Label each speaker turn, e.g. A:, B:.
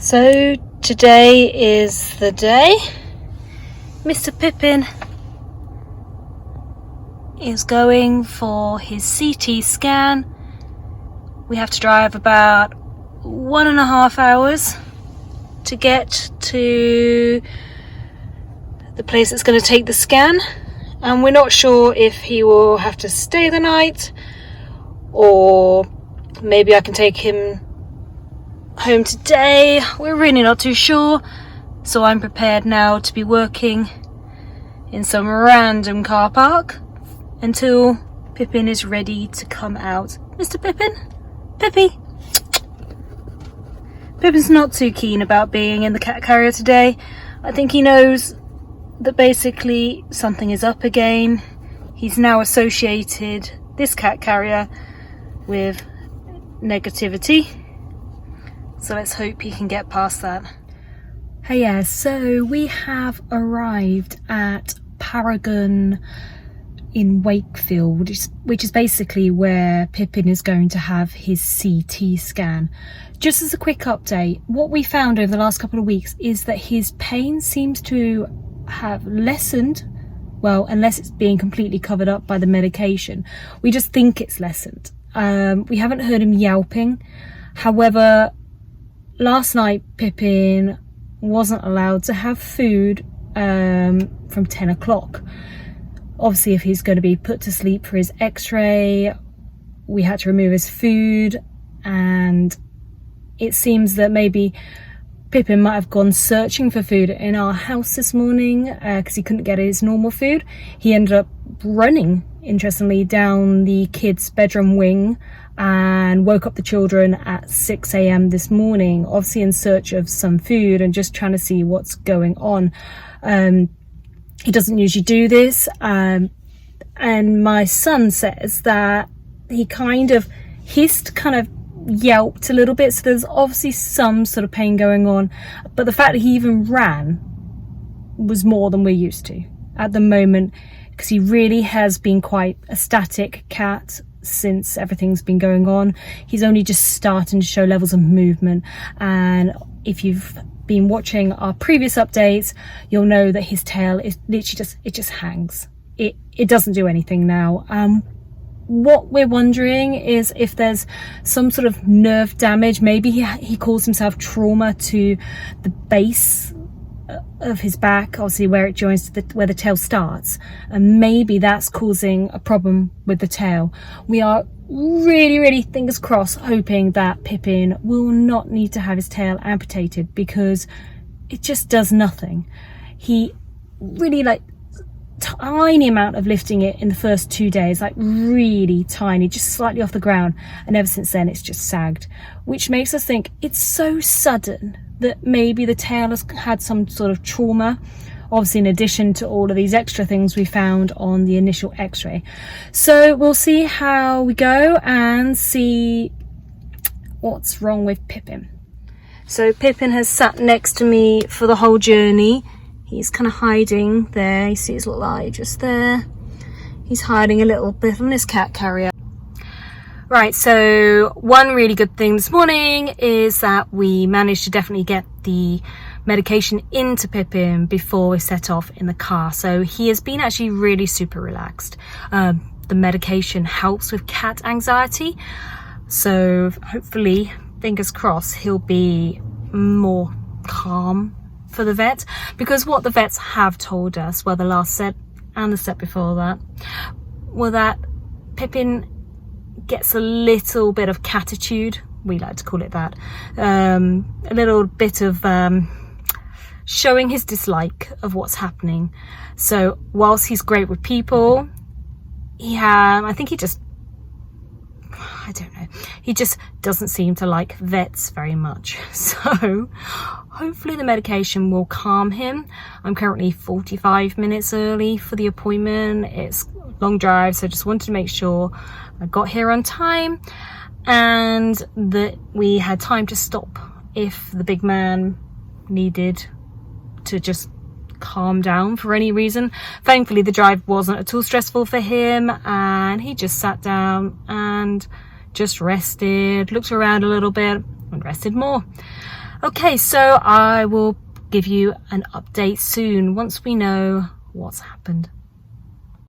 A: So today is the day. Mr. Pippin is going for his CT scan. We have to drive about 1.5 hours to get to the place that's going to take the scan, and we're not sure if he will have to stay the night or maybe I can take him home today. We're really not too sure, so I'm prepared now to be working in some random car park until Pippin is ready to come out. Mr. Pippin? Pippy? Pippin's not too keen about being in the cat carrier today. I think he knows that basically something is up again. He's now associated this cat carrier with negativity. So let's hope he can get past that. Hey, yeah, so we have arrived at Paragon in Wakefield, which is basically where Pippin is going to have his CT scan. Just as a quick update, what we found over the last couple of weeks is that his pain seems to have lessened, well, unless it's being completely covered up by the medication. We just think it's lessened. We haven't heard him yelping. However, last night Pippin wasn't allowed to have food from 10 o'clock. Obviously, if he's going to be put to sleep for his x-ray, we had to remove his food, and it seems that maybe Pippin might have gone searching for food in our house this morning because he couldn't get his normal food. He ended up running, interestingly, down the kids' bedroom wing and woke up the children at 6 a.m. this morning, obviously in search of some food and just trying to see what's going on. He doesn't usually do this, and my son says that he kind of hissed, kind of yelped a little bit, so there's obviously some sort of pain going on, but the fact that he even ran was more than we're used to at the moment, because he really has been quite a static cat since everything's been going on. He's only just starting to show levels of movement, and if you've been watching our previous updates, you'll know that his tail is literally just hangs. It doesn't do anything now. What we're wondering is if there's some sort of nerve damage. Maybe he calls himself trauma to the base of his back, obviously where it joins to where the tail starts, and maybe that's causing a problem with the tail. We are really, fingers crossed, hoping that Pippin will not need to have his tail amputated, because it just does nothing. He really, like, tiny amount of lifting it in the first 2 days, like really tiny, just slightly off the ground, and ever since then it's just sagged, which makes us think it's so sudden that maybe the tail has had some sort of trauma, obviously in addition to all of these extra things we found on the initial x-ray. So we'll see how we go and see what's wrong with Pippin. So Pippin has sat next to me for the whole journey. He's kind of hiding there. You see his little eye just there. He's hiding a little bit on his cat carrier. Right, so one really good thing this morning is that we managed to definitely get the medication into Pippin before we set off in the car. So he has been actually really super relaxed. The medication helps with cat anxiety. So hopefully, fingers crossed, he'll be more calm for the vet, because what the vets have told us, well, the last set and the set before that, were that Pippin gets a little bit of catitude, we like to call it that, a little bit of showing his dislike of what's happening. So whilst he's great with people, I think he just doesn't seem to like vets very much. So hopefully the medication will calm him. I'm currently 45 minutes early for the appointment. It's a long drive, so just wanted to make sure I got here on time and that we had time to stop if the big man needed to just calm down for any reason. Thankfully the drive wasn't at all stressful for him, and he just sat down and just rested, looked around a little bit and rested more. Okay, so I will give you an update soon once we know what's happened.